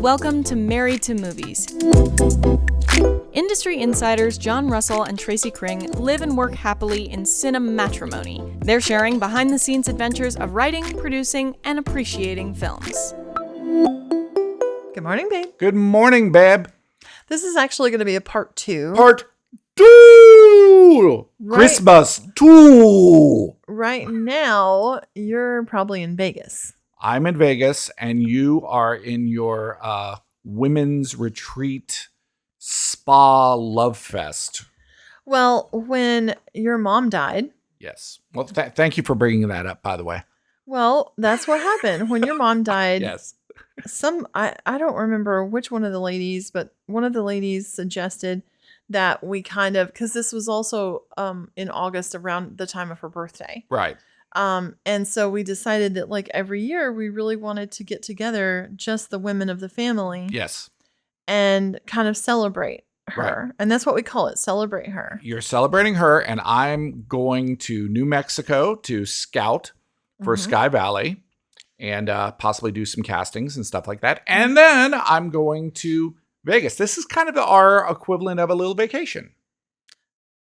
Welcome to Married to Movies. Industry insiders John Russell and Tracy Kring live and work happily in cinematrimony. They're sharing behind-the-scenes adventures of writing, producing, and appreciating films. Good morning, babe. Good morning, babe. This is actually going to be a part 2. Part 2! Right. Christmas 2! Right now, you're probably in Vegas. I'm in Vegas, and you are in your women's retreat spa love fest. Well, when your mom died. Yes. Well, thank you for bringing that up, by the way. Well, that's what happened. When your mom died, Yes. I don't remember which one of the ladies, but one of the ladies suggested that we kind of, because this was also in August around the time of her birthday. Right. And so we decided that like every year we really wanted to get together, just the women of the family. Yes. And kind of celebrate her. Right. And that's what we call it, celebrate her. You're celebrating her, and I'm going to New Mexico to scout for Sky Valley and possibly do some castings and stuff like that. And then I'm going to Vegas. This is kind of our equivalent of a little vacation.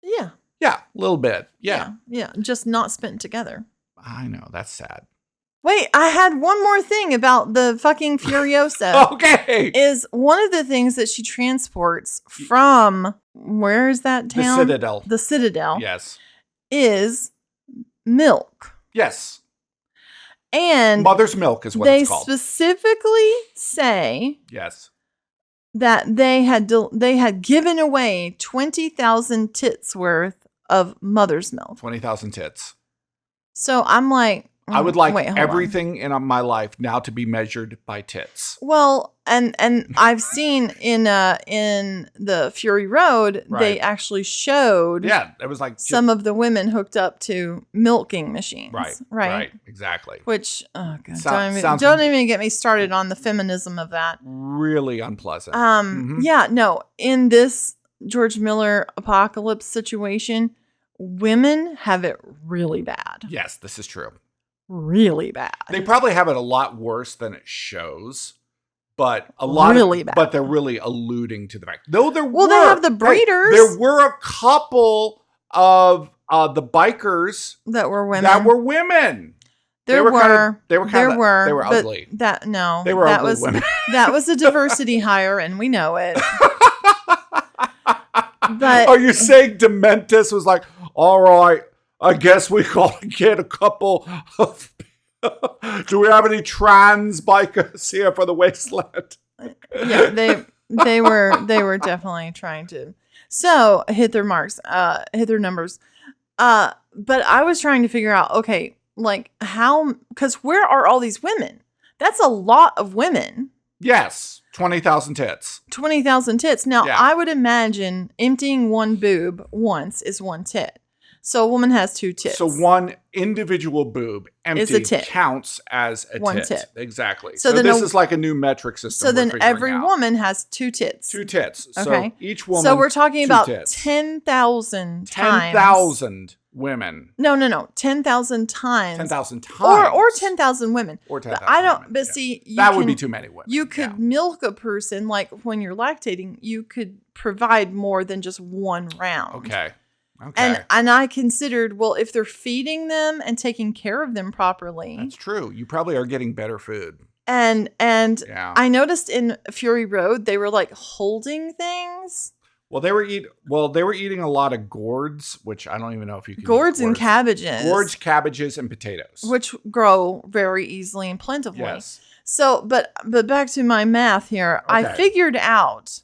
Yeah. Yeah, a little bit. Yeah. Yeah. Just not spent together. I know. That's sad. Wait, I had one more thing about the fucking Furiosa. Okay. Is one of the things that she transports from, where is that town? The Citadel. The Citadel. Yes. Is milk. Yes. And mother's milk is what it's called. They specifically say yes that they had given away 20,000 tits worth of mother's milk. 20,000 tits. So I'm like, I would like everything in my life now to be measured by tits. Well, and I've seen in the Fury Road, they actually showed it was like some of the women hooked up to milking machines. Right, exactly. Which, oh God, don't even get me started on the feminism of that. Really unpleasant. Yeah, no, in this George Miller apocalypse situation, women have it really bad. Yes, this is true. Really bad. They probably have it a lot worse than it shows, but bad. But they're really alluding to the fact. Though they have the breeders. There were a couple of the bikers that were women. They were but ugly. They were ugly women. That was a diversity hire, and we know it. But are you saying Dementis was like, all right, I guess we gotta get a couple of. Do we have any trans bikers here for the wasteland? Yeah, they were definitely trying to hit their marks, hit their numbers. But I was trying to figure out, okay, like how, because where are all these women? That's a lot of women. Yes, 20,000 tits. 20,000 tits. Now, I would imagine emptying one boob once is one tit. So a woman has 2 tits. So one individual boob empty counts as a one tit. Exactly. So this is like a new metric system. So then every woman has 2 tits. 2 tits. Okay. So each woman. So we're talking about tits. 10,000 times. 10,000 women. No. 10,000 times. 10,000 times. Or 10,000 women. Or 10,000 women. But yeah. see, that would be too many women. You could milk a person, like when you're lactating, you could provide more than just one round. Okay. And I considered, well, if they're feeding them and taking care of them properly. That's true. You probably are getting better food. And I noticed in Fury Road, they were like holding things. Well, they were eating a lot of gourds, which I don't even know if you can gourds and cabbages. Gourds, cabbages, and potatoes. Which grow very easily and plentifully. Yes. So, but back to my math here. Okay. I figured out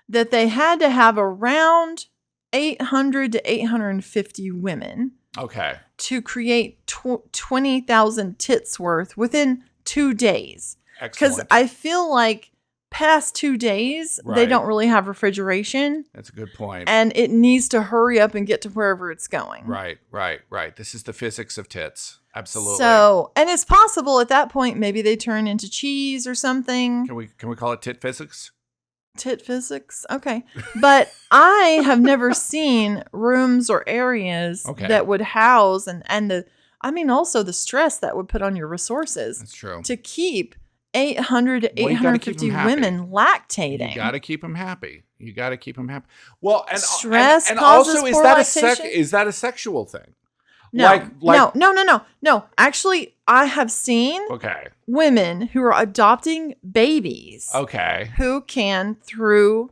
that they had to have around 800 to 850 women. Okay. To create 20,000 tits worth within 2 days. Excellent. Because I feel like past 2 days, they don't really have refrigeration. That's a good point. And it needs to hurry up and get to wherever it's going. Right. This is the physics of tits. Absolutely. So, and it's possible at that point, maybe they turn into cheese or something. Can we call it tit physics? Tit physics? Okay. But I have never seen rooms or areas that would house and also the stress that would put on your resources. That's true. To keep 800 to Well, you gotta keep 850 them happy. women lactating. You got to keep them happy. You got to keep them happy. Well, and Stress and causes also, poor lactation? is that a sexual thing? No, no. Actually, I have seen Okay. women who are adopting babies Okay. who can, through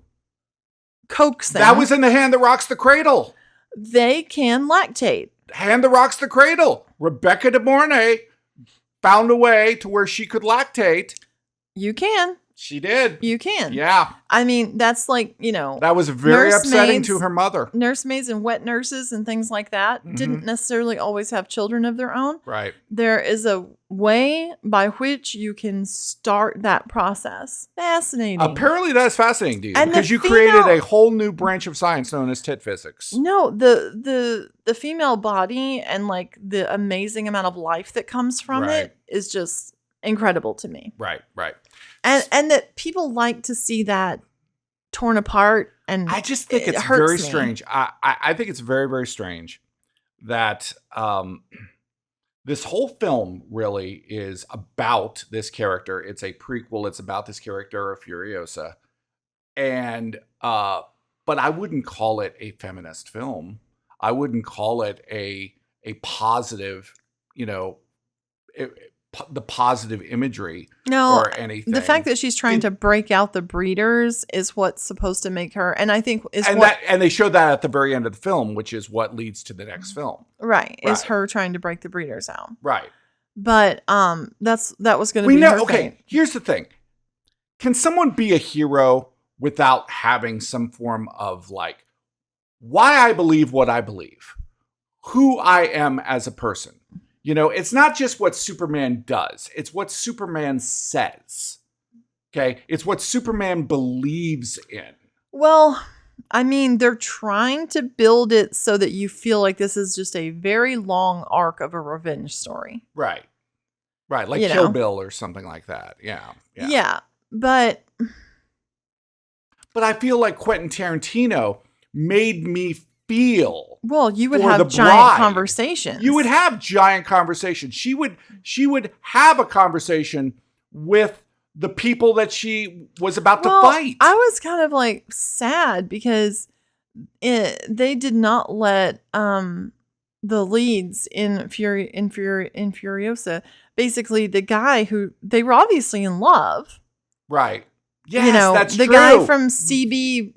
coaxing, That was in The Hand That Rocks the Cradle. they can lactate. Hand That Rocks the Cradle. Rebecca De Mornay found a way to where she could lactate. You can. She did. You can. Yeah. I mean, that's like, That was very upsetting to her mother. Nursemaids and wet nurses and things like that didn't necessarily always have children of their own. Right. There is a way by which you can start that process. Fascinating. Apparently that's fascinating to you And because the you created female- a whole new branch of science known as tit physics. No, the female body and like the amazing amount of life that comes from Right. it is just incredible to me. Right. And that people like to see that torn apart, and I just think it it's hurts very me. strange. I think it's very, very strange that this whole film really is about this character. It's a prequel. It's about this character, Furiosa. And but I wouldn't call it a feminist film. I wouldn't call it a positive, the positive imagery No, or anything. the fact that she's trying to break out the breeders is what's supposed to make her, and I think and they show that at the very end of the film, which is what leads to the next film. right is Right. her trying to break the breeders out. Right. But that was going to We be know. her Okay. thing. Here's the thing: can someone be a hero without having some form of like why I believe what I believe, who I am as a person? It's not just what Superman does; it's what Superman says. Okay, it's what Superman believes in. Well, I mean, they're trying to build it so that you feel like this is just a very long arc of a revenge story. Right. Like Kill Bill or something like that. Yeah. But I feel like Quentin Tarantino made me feel. well, you would For have the giant bride. conversations. You would have giant conversations. She would have a conversation with the people that she was about to fight. I was kind of like sad because they did not let the leads in Furiosa, basically the guy who they were obviously in love. Right. Yes, that's the true. guy from CB.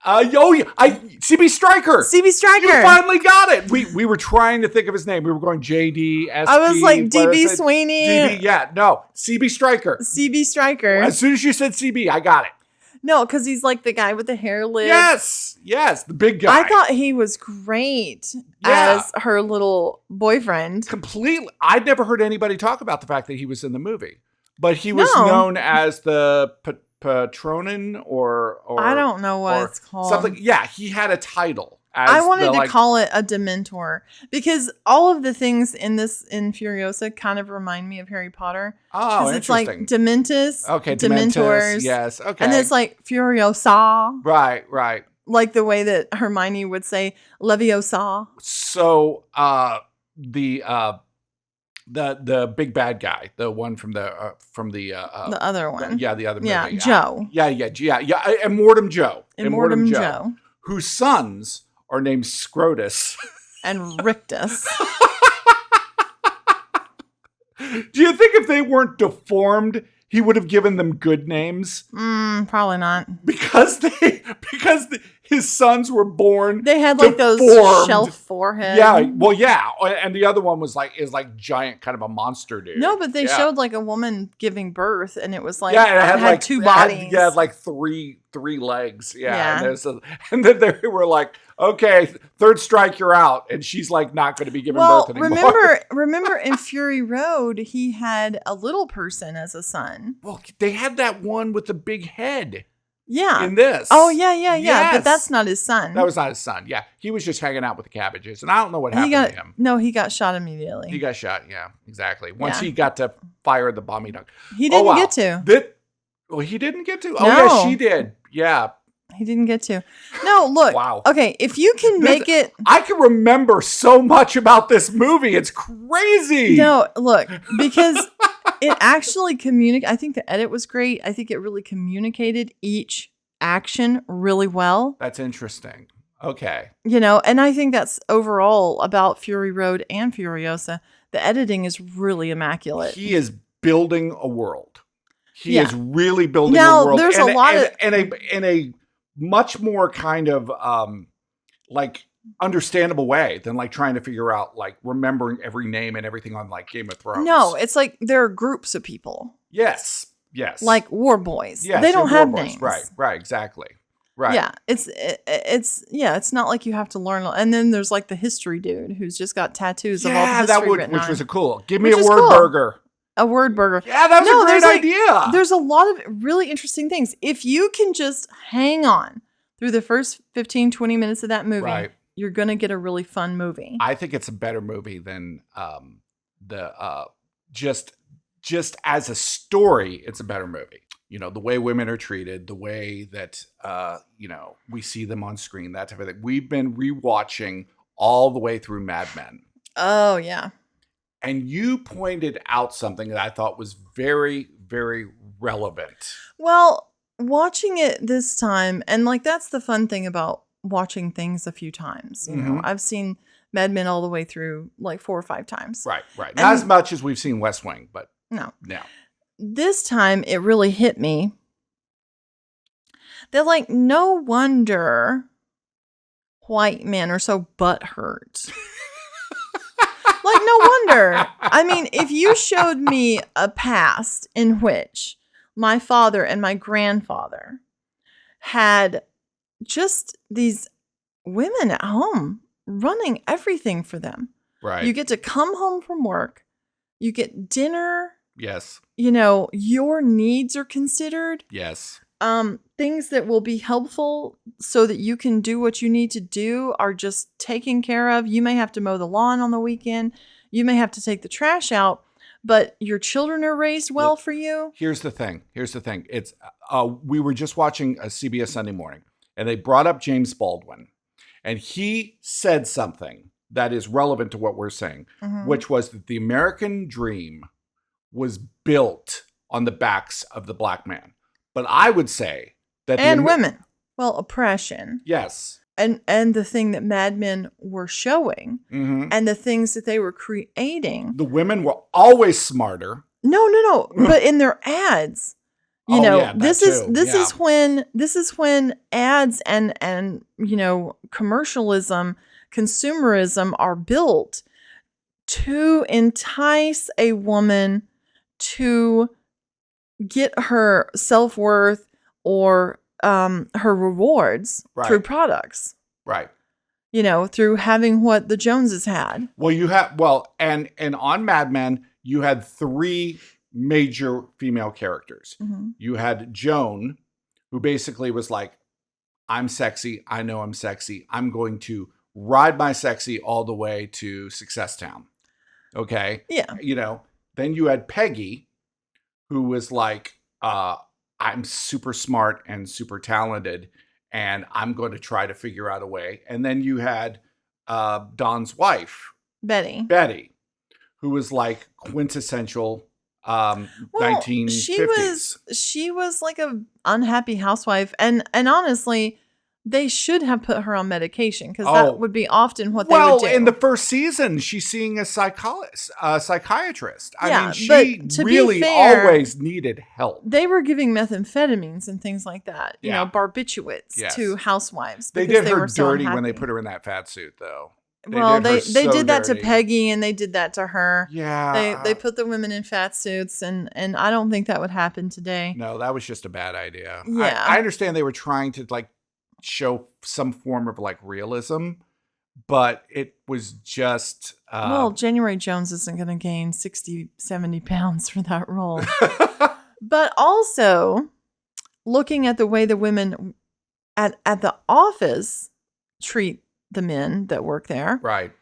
CB Stryker. CB Stryker. You finally got it. We were trying to think of his name. We were going JD, SP. I was like but I DB said Sweeney. DB, yeah, no. CB Stryker. CB Stryker. As soon as you said CB, I got it. No, because he's like the guy with the hair lip. Yes, the big guy. I thought he was great Yeah. as her little boyfriend. Completely. I'd never heard anybody talk about the fact that he was in the movie, but he was No. known as the Patronin or I don't know what or it's called. something. Yeah, he had a title. As I wanted the, to call it a Dementor because all of the things in Furiosa kind of remind me of Harry Potter. Oh, It's like interesting. Dementus, Okay, Dementors. Yes. Okay. And it's like Furiosa, right. like the way that Hermione would say Leviosa. So, the big bad guy, the one from the The other one. the other movie. Yeah, Joe. Yeah. Immortum Joe. Immortum Joe. Whose sons are named Scrotus. And Rictus. Do you think if they weren't deformed, he would have given them good names? Probably not. Because his sons were born. They had like those deformed. shelf foreheads. Yeah, well, yeah, and the other one is like giant, kind of a monster dude. No, but they Yeah. showed like a woman giving birth, and it was like Yeah, it had like two bodies. It had like three legs. Yeah, Yeah. And then they were like, okay, third strike, you're out, and she's like not going to be giving Well, birth anymore. remember in Fury Road, he had a little person as a son. Well, they had that one with the big head Yeah. in this. Oh yeah. Yes. But that's not his son. That was not his son. Yeah, he was just hanging out with the cabbages, and I don't know what happened to him. No, he got shot immediately. He got shot. Yeah, exactly. Once Yeah. he got to fire the bombing dog. He didn't wow. get to. Well, he didn't get to. Oh No. yeah, she did. Yeah. He didn't get to. No, look. Wow. Okay, if you can make it. I can remember so much about this movie. It's crazy. No, look, because it actually I think the edit was great. I think it really communicated each action really well. That's interesting. Okay. And I think that's overall about Fury Road and Furiosa. The editing is really immaculate. He is building a world. He Yeah. is really building Now, a world. there's a lot of- in a much more kind of like understandable way than like trying to figure out like remembering every name and everything on like Game of Thrones. No, it's like there are groups of people. Yes. Like war boys. Yes, they don't war have boys. names. Right, exactly. Right. Yeah, it's not like you have to learn. And then there's like the history dude who's just got tattoos of all the history written which on was him. Cool. Give me Which a is word cool. burger. A word burger. Yeah, that was a great there's idea. There's a lot of really interesting things. If you can just hang on through the first 15, 20 minutes of that movie, Right. you're going to get a really fun movie. I think it's a better movie than just as a story, it's a better movie. The way women are treated, the way that we see them on screen, that type of thing. We've been rewatching all the way through Mad Men. Oh, yeah. And you pointed out something that I thought was very, very relevant. Well, watching it this time, and like that's the fun thing about watching things a few times. I've seen Mad Men all the way through like 4 or 5 times. Right. Not as much as we've seen West Wing, but no. No. This time it really hit me. They're like, no wonder white men are so butthurt. Like, no wonder. I mean, if you showed me a past in which my father and my grandfather had just these women at home running everything for them. Right. You get to come home from work. You get dinner. Yes. Your needs are considered. Yes. Things that will be helpful so that you can do what you need to do are just taken care of. You may have to mow the lawn on the weekend. You may have to take the trash out, but your children are raised well for you. Here's the thing. It's we were just watching a CBS Sunday Morning, and they brought up James Baldwin, and he said something that is relevant to what we're saying, which was that the American dream was built on the backs of the black man. But I would say that women. Well, oppression. Yes. And the thing that Mad Men were showing and the things that they were creating. The women were always smarter. No. But in their ads, this is when ads and commercialism, consumerism are built to entice a woman to get her self-worth or her rewards through products. Right. Through having what the Joneses had. Well, and on Mad Men, you had 3 major female characters. You had Joan, who basically was like, I'm sexy. I know I'm sexy. I'm going to ride my sexy all the way to Success Town. Okay. Yeah. Then you had Peggy, who was like, I'm super smart and super talented, and I'm going to try to figure out a way. And then you had Don's wife, Betty, who was like quintessential 1950s. She was like a unhappy housewife, and honestly, they should have put her on medication because that would be often what they would do. Well, in the first season, she's seeing a psychiatrist. I mean, she but to really be fair, always needed help. They were giving methamphetamines and things like that, barbiturates to housewives. They did her were so dirty when unhappy. they put her in that fat suit, though. They did that to Peggy, and they did that to her. Yeah. They put the women in fat suits, and I don't think that would happen today. No, that was just a bad idea. Yeah. I understand they were trying to like show some form of like realism, but it was just January Jones isn't going to gain 60, 70 pounds for that role. But also looking at the way the women at the office treat the men that work there. Right.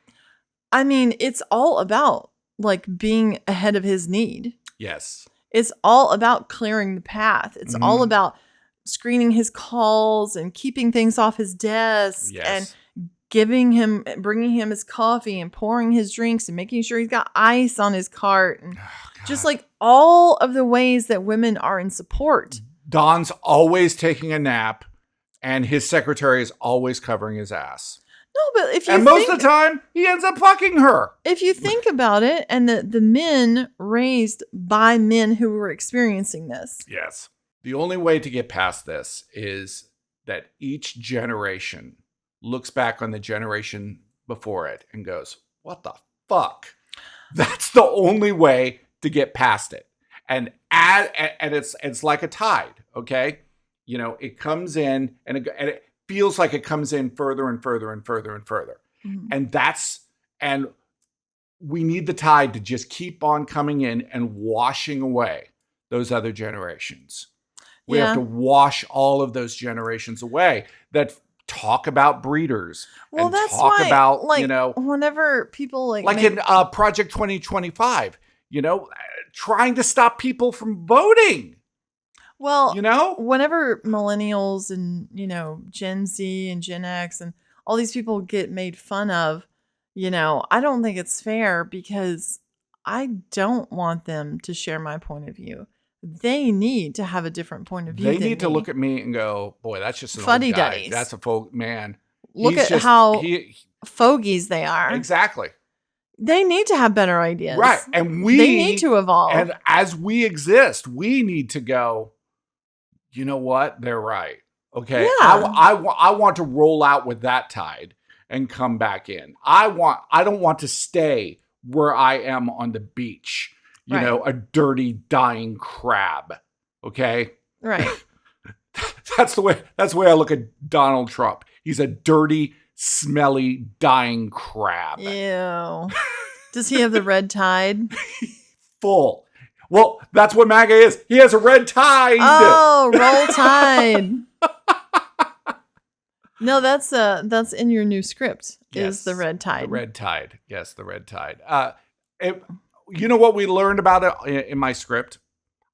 I mean, it's all about like being ahead of his need. Yes. It's all about clearing the path. It's all about screening his calls and keeping things off his desk and bringing him his coffee and pouring his drinks and making sure he's got ice on his cart and just like all of the ways that women are in support. Don's always taking a nap, and his secretary is always covering his ass. No, but if you And most of the time, he ends up fucking her. If you think about it, and the men raised by men who were experiencing this. Yes. The only way to get past this is that each generation looks back on the generation before it and goes, what the fuck? That's the only way to get past it. And it's like a tide, okay? You know, it comes in and it feels like it comes in further and further and further and further. Mm-hmm. And we need the tide to just keep on coming in and washing away those other generations. We have to wash all of those generations away that talk about breeders. Well, and that's talk why, about, like, you know, whenever people in Project 2025, you know, trying to stop people from voting. Well, you know, whenever millennials and, you know, Gen Z and Gen X and all these people get made fun of, you know, I don't think it's fair because I don't want them to share my point of view. They need to have a different point of view. They need to look at me and go, boy, that's just an fuddy old guy. duddies. That's a folk man. Look at how fogies they are. Exactly. They need to have better ideas. Right. And they need to evolve. And as we exist, we need to go, you know what? They're right. Okay. Yeah. I want to roll out with that tide and come back in. I don't want to stay where I am on the beach. You know, a dirty, dying crab. Okay? Right. That's the way I look at Donald Trump. He's a dirty, smelly, dying crab. Ew. Does he have the red tide? Full. Well, that's what MAGA is. He has a red tide. Oh, roll tide. No, that's in your new script. Yes, is the red tide. The red tide. Yes, the red tide. You know what we learned about it in my script?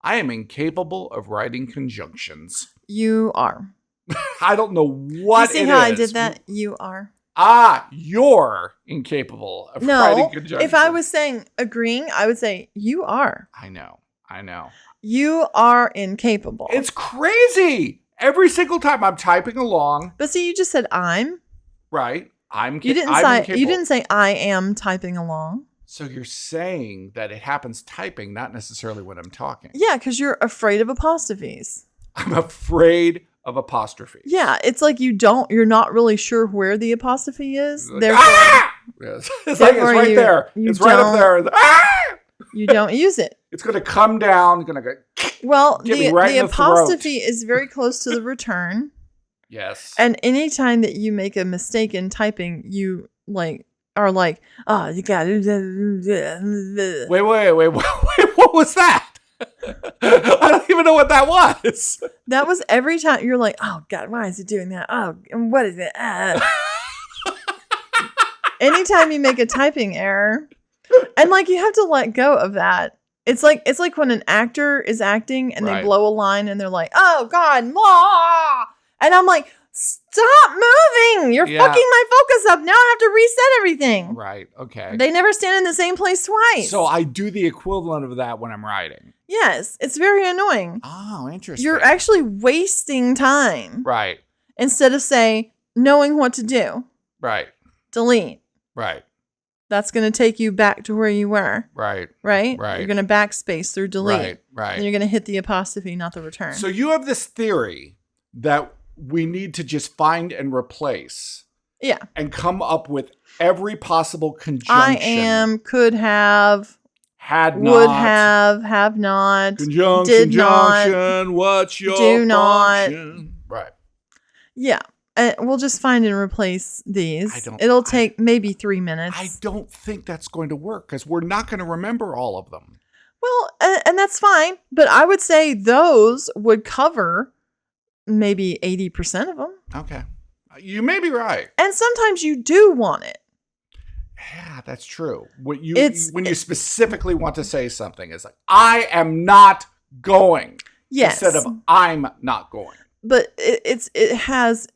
I am incapable of writing conjunctions. You are. I don't know what you see how I did that? You are. You're incapable of writing conjunctions. If I was saying agreeing, I would say you are. I know. You are incapable. It's crazy. Every single time I'm typing along. But see, you just said I'm. Right. You didn't say I am typing along. So you're saying that it happens typing, not necessarily when I'm talking. Yeah, because you're afraid of apostrophes. I'm afraid of apostrophes. Yeah, it's like you're not really sure where the apostrophe is. Like, yes. It's like it's right there. It's right up there. You don't use it. It's going to come down. Going to go. Well, the apostrophe is very close to the return. Yes. And anytime that you make a mistake in typing, you are like, oh, you got it. Wait. What was that? I don't even know what that was. That was every time you're like, oh God, why is it doing that? Oh, and what is it? Anytime you make a typing error, and you have to let go of that. It's like when an actor is acting and they blow a line and they're like, oh God, blah. And I'm like, stop moving. You're fucking my focus up. Now I have to reset everything. Right. Okay. They never stand in the same place twice. So I do the equivalent of that when I'm writing. Yes. It's very annoying. Oh, interesting. You're actually wasting time. Right. Instead of knowing what to do. Right. Delete. Right. That's going to take you back to where you were. Right. Right? Right. You're going to backspace through delete. Right. And you're going to hit the apostrophe, not the return. So you have this theory that we need to just find and replace. Yeah. And come up with every possible conjunction. Could have, had not, would have not, conjunction, did conjunction, not, what's your do function? Not. Right. Yeah. We'll just find and replace these. It'll take maybe 3 minutes. I don't think that's going to work because we're not going to remember all of them. Well, and that's fine. But I would say those would cover maybe 80% of them. Okay. You may be right. And sometimes you do want it. Yeah, that's true. When you specifically want to say something, it's like, I am not going. Yes. Instead of I'm not going. But it has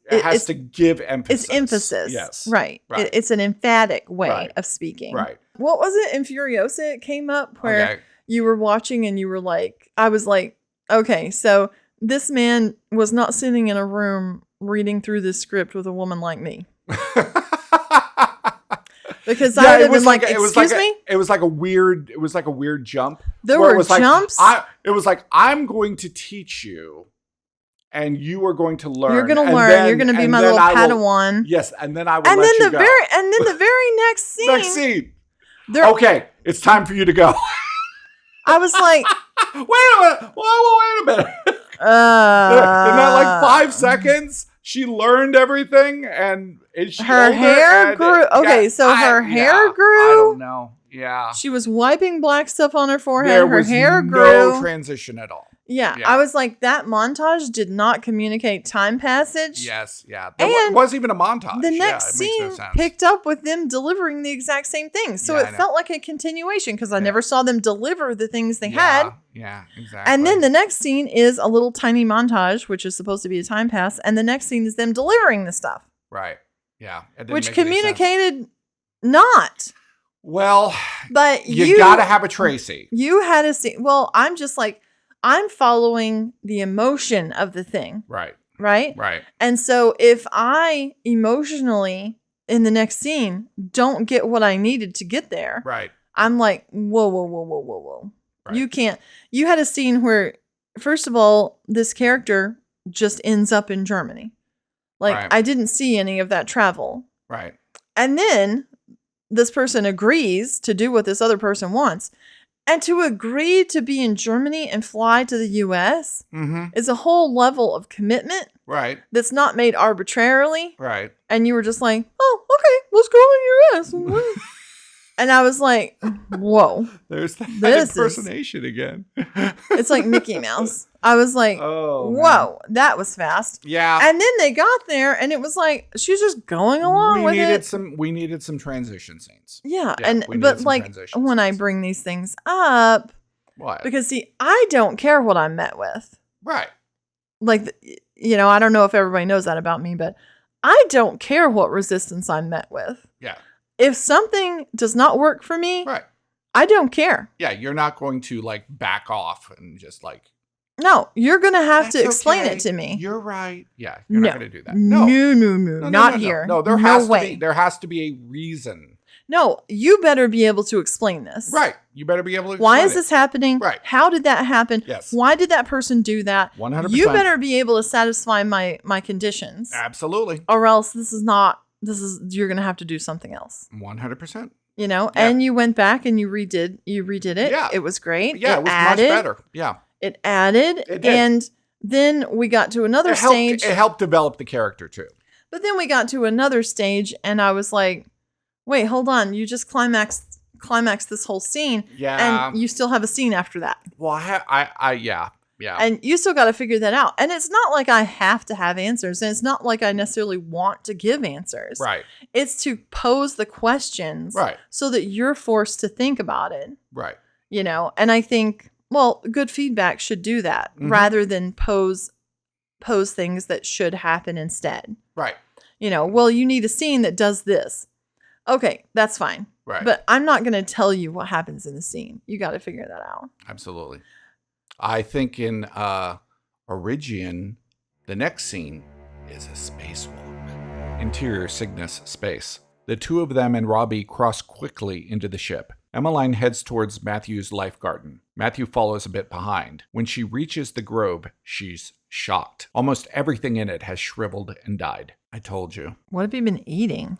to give emphasis. It's emphasis. Yes. Right. It's an emphatic way of speaking. Right. What was it in Furiosa? It came up where you were watching and you were like, I was like, okay, so this man was not sitting in a room reading through this script with a woman like me. Because I would have been like, excuse me? It was like a weird jump. There were jumps? It was like, I'm going to teach you and you are going to learn. You're going to learn. You're going to be my little Padawan. Yes. And then I will let you go. And then the very next scene. Next scene. Okay. It's time for you to go. I was like, wait a minute. Whoa, wait a minute. In that like 5 seconds, she learned everything and her hair grew. Okay, so her hair grew. I don't know. Yeah. She was wiping black stuff on her forehead. There her was hair no grew. transition at all. Yeah, I was like, that montage did not communicate time passage. Yes, yeah. There wasn't even a montage. The next scene picked up with them delivering the exact same thing. So it felt like a continuation because I never saw them deliver the things they had. Yeah, exactly. And then the next scene is a little tiny montage, which is supposed to be a time pass. And the next scene is them delivering the stuff. Right. Yeah. Which communicated not. Well, but you got to have a Tracy. You had a scene. Well, I'm just like, I'm following the emotion of the thing. Right. Right? Right. And so if I emotionally in the next scene don't get what I needed to get there, right. I'm like, whoa. Right. You can't. You had a scene where, first of all, this character just ends up in Germany. Like, I didn't see any of that travel. Right. And then this person agrees to do what this other person wants. And to agree to be in Germany and fly to the U.S. Is a whole level of commitment. Right. That's not made arbitrarily. Right. And you were just like, oh, okay, let's go to the U.S. And I was like, whoa. There's that impersonation again. It's like Mickey Mouse. I was like, whoa, man. That was fast. Yeah. And then they got there and it was like, she was just going along with it. We needed some transition scenes. Yeah. But like when I bring these things up. What? Because see, I don't care what I'm met with. Right. Like, I don't know if everybody knows that about me, but I don't care what resistance I'm met with. Yeah. If something does not work for me, right. I don't care. Yeah, you're not going to like back off and just like. No, you're going to have to explain it to me. You're right. Yeah, you're not going to do that. No, not here. No, there has to be a reason. No, you better be able to explain this. Right. You better be able to explain Why is this happening? Right. How did that happen? Yes. Why did that person do that? 100%. You better be able to satisfy my conditions. Absolutely. Or else you're going to have to do something else. 100%. And you went back and you redid it. Yeah. It was great. Yeah, it was much better. Yeah. It added. It did. And then we got to another stage. It helped develop the character too. But then we got to another stage and I was like, wait, hold on. You just climaxed this whole scene. Yeah. And you still have a scene after that. Well, yeah. And you still got to figure that out. And it's not like I have to have answers. And it's not like I necessarily want to give answers. Right. It's to pose the questions. Right. So that you're forced to think about it. Right. And I think, good feedback should do that rather than pose things that should happen instead. Right. You need a scene that does this. Okay, that's fine. Right. But I'm not going to tell you what happens in the scene. You got to figure that out. Absolutely. I think in Origian, the next scene is a spacewalk. Interior Cygnus space. The two of them and Robbie cross quickly into the ship. Emmeline heads towards Matthew's life garden. Matthew follows a bit behind. When she reaches the grove, she's shocked. Almost everything in it has shriveled and died. I told you. What have you been eating?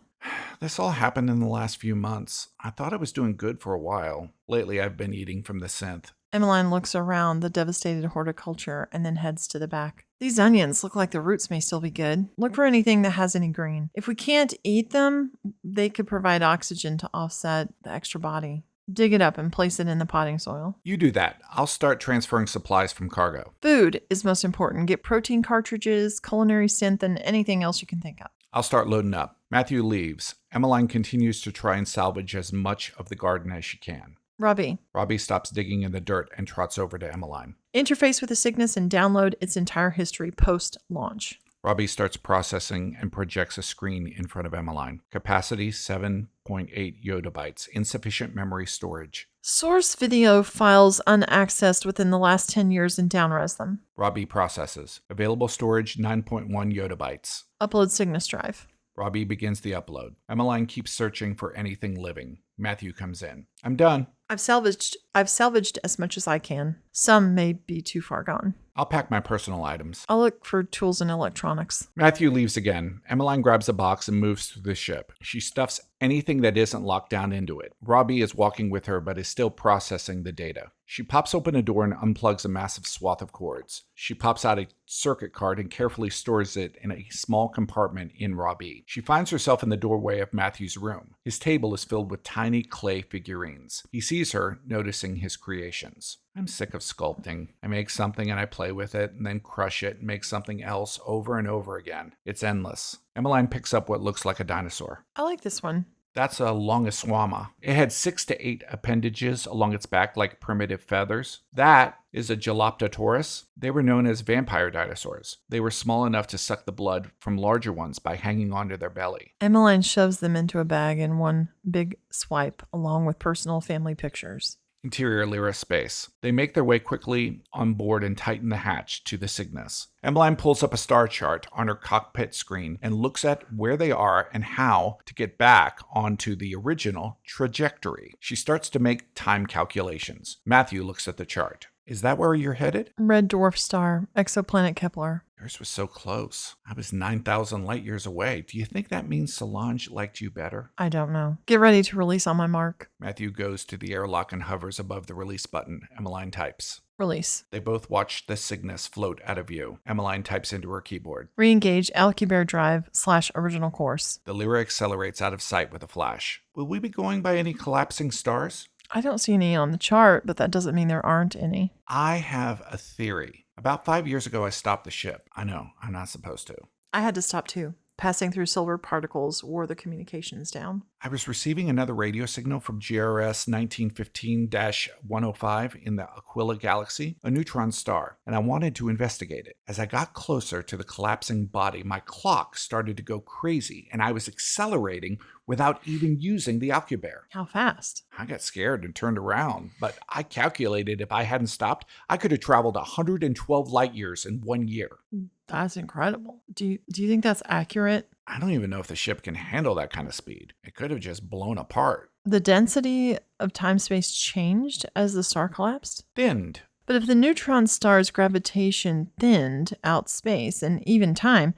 This all happened in the last few months. I thought I was doing good for a while. Lately, I've been eating from the synth. Emmeline looks around the devastated horticulture and then heads to the back. These onions look like the roots may still be good. Look for anything that has any green. If we can't eat them, they could provide oxygen to offset the extra body. Dig it up and place it in the potting soil. You do that. I'll start transferring supplies from cargo. Food is most important. Get protein cartridges, culinary synth, and anything else you can think of. I'll start loading up. Matthew leaves. Emmeline continues to try and salvage as much of the garden as she can. Robbie stops digging in the dirt and trots over to Emmeline. Interface with the Cygnus and download its entire history post-launch. Robbie starts processing and projects a screen in front of Emmeline. Capacity 7.8 yottabytes. Insufficient memory storage. Source video files unaccessed within the last 10 years and downres them. Robbie processes. Available storage 9.1 yottabytes. Upload Cygnus drive. Robbie begins the upload. Emmeline keeps searching for anything living. Matthew comes in. I'm done. I've salvaged as much as I can. Some may be too far gone. I'll pack my personal items. I'll look for tools and electronics. Matthew leaves again. Emmeline grabs a box and moves through the ship. She stuffs anything that isn't locked down into it. Robbie is walking with her but is still processing the data. She pops open a door and unplugs a massive swath of cords. She pops out a circuit card and carefully stores it in a small compartment in Robbie. She finds herself in the doorway of Matthew's room. His table is filled with tiny clay figurines. He sees her, noticing his creations. I'm sick of sculpting. I make something and I play with it and then crush it and make something else over and over again. It's endless. Emmeline picks up what looks like a dinosaur. I like this one. That's a Longiswama. It had 6 to 8 appendages along its back like primitive feathers. That is a Jaloptosaurus. They were known as vampire dinosaurs. They were small enough to suck the blood from larger ones by hanging onto their belly. Emmeline shoves them into a bag in one big swipe, along with personal family pictures. Interior Lyra space. They make their way quickly on board and tighten the hatch to the Cygnus. Emmeline pulls up a star chart on her cockpit screen and looks at where they are and how to get back onto the original trajectory. She starts to make time calculations. Matthew looks at the chart. Is that where you're headed? Red dwarf star, exoplanet Kepler. Yours was so close. I was 9,000 light years away. Do you think that means Solange liked you better? I don't know. Get ready to release on my mark. Matthew goes to the airlock and hovers above the release button. Emmeline types. Release. They both watch the Cygnus float out of view. Emmeline types into her keyboard. Re-engage Alcubierre drive / original course. The Lyra accelerates out of sight with a flash. Will we be going by any collapsing stars? I don't see any on the chart, but that doesn't mean there aren't any. I have a theory. About 5 years ago, I stopped the ship. I know, I'm not supposed to. I had to stop too. Passing through silver particles wore the communications down. I was receiving another radio signal from GRS 1915-105 in the Aquila galaxy, a neutron star, and I wanted to investigate it. As I got closer to the collapsing body, my clock started to go crazy, and I was accelerating without even using the Alcubierre. How fast? I got scared and turned around, but I calculated if I hadn't stopped, I could have traveled 112 light years in 1 year. That's incredible. Do you think that's accurate? I don't even know if the ship can handle that kind of speed. It could have just blown apart. The density of time-space changed as the star collapsed? Thinned. But if the neutron star's gravitation thinned out space and even time,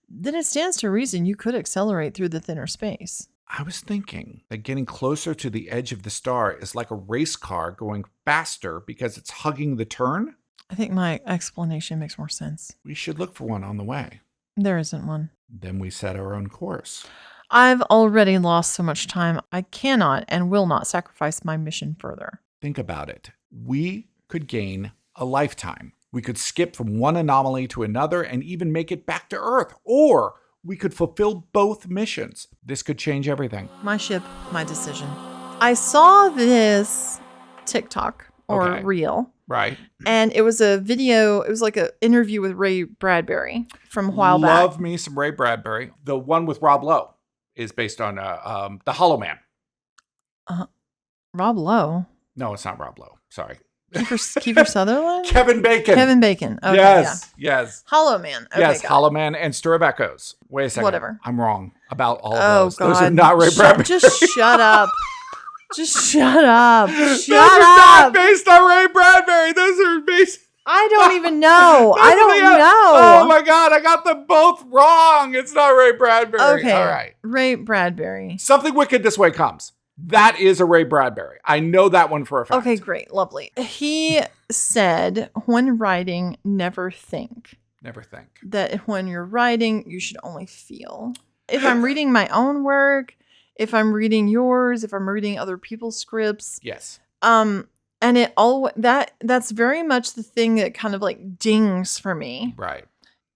then it stands to reason you could accelerate through the thinner space. I was thinking that getting closer to the edge of the star is like a race car going faster because it's hugging the turn. I think my explanation makes more sense. We should look for one on the way. There isn't one. Then we set our own course. I've already lost so much time. I cannot and will not sacrifice my mission further. Think about it. We could gain a lifetime. We could skip from one anomaly to another and even make it back to Earth. Or we could fulfill both missions. This could change everything. My ship, my decision. I saw this TikTok or reel. Right. And it was a video. It was like an interview with Ray Bradbury from a while back. Love me some Ray Bradbury. The one with Rob Lowe is based on The Hollow Man. Rob Lowe? No, it's not Rob Lowe. Sorry. Kiefer Sutherland? Kevin Bacon. Kevin Bacon. Okay, yes. Hollow Man. Okay, yes, Hollow Man and Stir of Echoes. Wait a second. Whatever. I'm wrong about all of those. God. Those are not Ray Bradbury. Just shut up. Just shut up. Those Shut are up. not based on Ray Bradbury. Those are based... I don't even know. I don't know. Oh my God, I got them both wrong. It's not Ray Bradbury. Okay. All right. Ray Bradbury. Something Wicked This Way Comes. That is a Ray Bradbury. I know that one for a fact. Okay, great. Lovely. He said, when writing, never think. Never think. That when you're writing, you should only feel. If I'm reading my own work, if I'm reading yours, if I'm reading other people's scripts. Yes. And it that's very much the thing that kind of like dings for me. Right.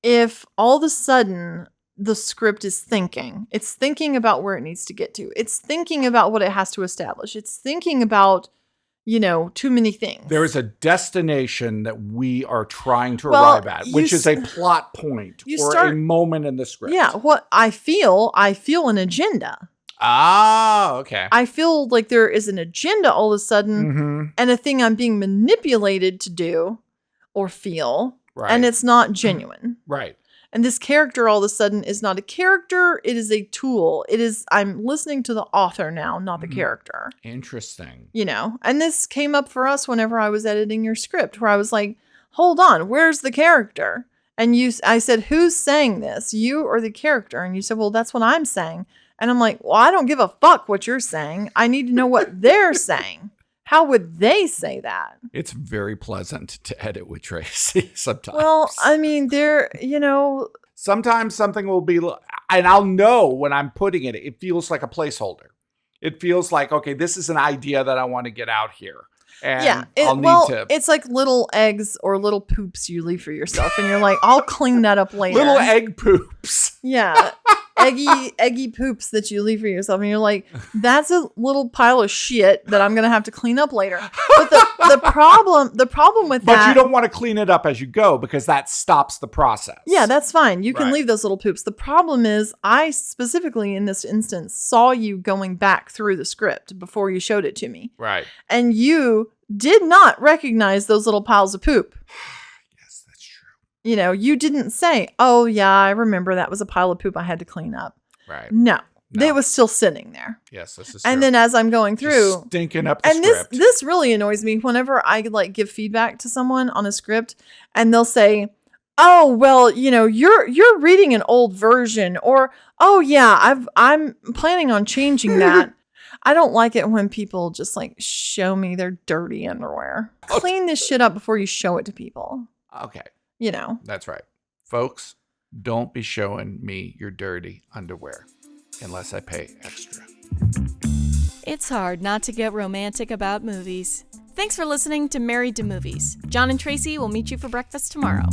If all of a sudden the script is thinking, it's thinking about where it needs to get to. It's thinking about what it has to establish. It's thinking about, too many things. There is a destination that we are trying to Well, arrive at, which is a plot point or a moment in the script. Yeah, what I feel an agenda. Ah, okay. I feel like there is an agenda all of a sudden Mm-hmm. and a thing I'm being manipulated to do or feel, Right. and it's not genuine. Right. And this character all of a sudden is not a character, it is a tool. I'm listening to the author now, not the character. Interesting. And this came up for us whenever I was editing your script, where I was like, hold on, where's the character? And I said, who's saying this? You or the character? And you said, well, that's what I'm saying. And I'm like, well, I don't give a fuck what you're saying. I need to know what they're saying. How would they say that? It's very pleasant to edit with Tracy sometimes. Well, I mean, sometimes something will be, and I'll know when I'm putting it, it feels like a placeholder. It feels like, okay, this is an idea that I want to get out here. And it's like little eggs or little poops you leave for yourself. And you're like, I'll clean that up later. Little egg poops. Yeah. Eggy poops that you leave for yourself. And you're like, that's a little pile of shit that I'm going to have to clean up later. But the problem with that. But you don't want to clean it up as you go because that stops the process. Yeah, that's fine. You can leave those little poops. The problem is I specifically in this instance saw you going back through the script before you showed it to me. Right. And you did not recognize those little piles of poop. Yes, that's true. You didn't say, oh, yeah, I remember that was a pile of poop I had to clean up. Right. No. They was still sitting there. Yes, this is true. And then as I'm going through, just stinking up the script. This really annoys me whenever I give feedback to someone on a script and they'll say, oh, well, you're reading an old version, or, oh yeah, I'm planning on changing that. I don't like it when people just show me their dirty underwear. Okay. Clean this shit up before you show it to people. Okay. That's right. Folks, don't be showing me your dirty underwear unless I pay extra. It's hard not to get romantic about movies. Thanks for listening to Married to Movies. Jon and Tracy will meet you for breakfast tomorrow.